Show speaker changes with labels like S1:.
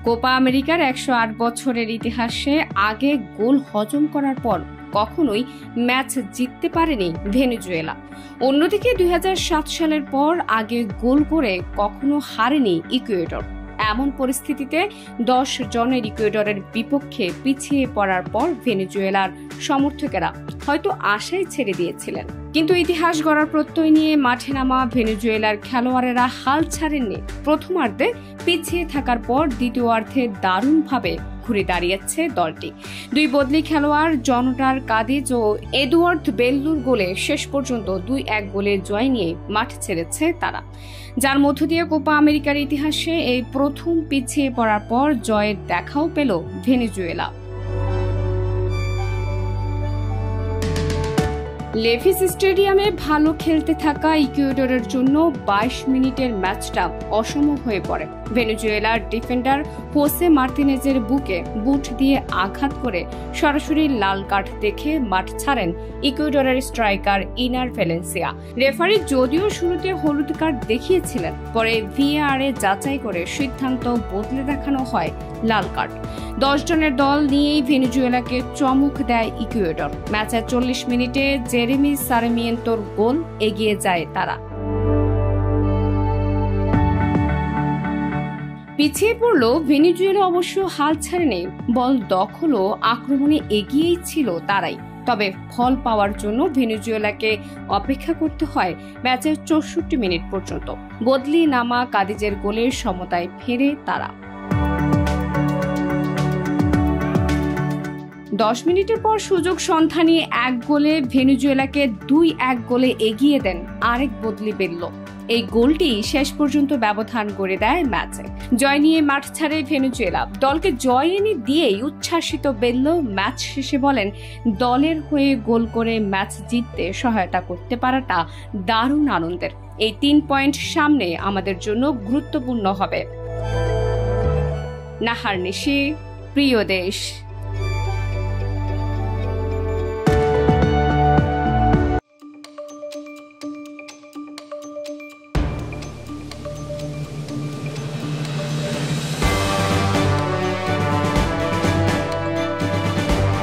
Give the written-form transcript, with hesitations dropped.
S1: Copa আমেরিকার 108 বছরের ইতিহাসে আগে গোল হজম করার পর কখনোই ম্যাচ জিততে পারেনি ভেনেজুয়েলা। অন্যদিকে 2007 সালের পর আগে গোল করে কখনো হারেনি ইকুয়েডর। এমন পরিস্থিতিতে 10 জনের ইকুয়েডরের বিপক্ষে পিছিয়ে পড়ার পর ভেনেজুয়েলার সমর্থকেরা হয়তো আশাই ছেড়ে দিয়েছিলেন। কিন্তু ইতিহাস গড়ার প্রত্যয় নিয়ে মাঠে নামা ভেনেজুয়েলার খেলোয়াড়েরা হাল ছাড়েননি। প্রথমার্ধে পিছিয়ে থাকার পর দ্বিতীয়ার্ধে দারুণভাবে ঘুরে দাঁড়িয়েছে দলটি। দুই বদলি খেলোয়াড় জনটার কাদিজ ও এদুয়ার্দ বেল্লুর গোলে শেষ পর্যন্ত 2-1 গোলের জয় নিয়ে মাঠ ছেড়েছে তারা, যার মধ্য দিয়ে কোপা আমেরিকার ইতিহাসে এই প্রথম পিছিয়ে পড়ার পর জয়ের দেখাও পেল ভেনেজুয়েলা। লেভিস স্টেডিয়ামে ভালো খেলতে থাকা ইকুয়েডরের জন্য 22 মিনিটের ম্যাচটা অসম হয়ে পড়ে। ভেনেজুয়েলার ডিফেন্ডার হোসে মার্তিনেজের বুকে বুট দিয়ে আঘাত করে সরাসরি লাল কার্ড দেখে মাঠ ছাড়েন ইকুয়েডরের স্ট্রাইকার ইনার ভ্যালেন্সিয়া। রেফারি যদিও শুরুতে হলুদ কার্ড দেখিয়েছিলেন, পরে ভিএআরে যাচাই করে সিদ্ধান্ত বদলে দেখানো হয় লাল কার্ড। 10 জনের দল নিয়েই ভেনেজুয়েলাকে চমক দেয় ইকুয়েডর। ম্যাচের 40 মিনিটে জেরেমি সারমিয়েন্টোর গোল এগিয়ে যায় তারা। পিছিয়ে পড়ল ভেনেজুয়েলা, অবশ্য হাল ছাড়েনি। বল দখল ও আক্রমণে এগিয়েই ছিল তারাই। তবে ফল পাওয়ার জন্য ভেনেজুয়েলাকে অপেক্ষা করতে হয় ম্যাচের 64 মিনিট পর্যন্ত। বদলি নামা কাদিজের গোলের সমতায় ফেরে তারা। 10 মিনিটের পর সুযোগ সন্ধানী 1 গোলে ভেনেজুয়েলাকে 2-1 গোলে এগিয়ে দেন আরেক বদলি বেল্লো। এই গোলটি শেষ পর্যন্ত ব্যবধান গড়ে দেয় ম্যাচে। জয় নিয়ে মাঠ ছাড়ে ভেনেজুয়েলা। দলকে জয় এনে দিয়েই উচ্ছ্বাসিত বেল্লো ম্যাচ শেষে বলেন, দলের হয়ে গোল করে ম্যাচ জিততে সহায়তা করতে পারাটা দারুণ আনন্দের। এই 3 পয়েন্ট সামনে আমাদের জন্য গুরুত্বপূর্ণ হবে। নাহার নিশি, প্রিয় দেশ।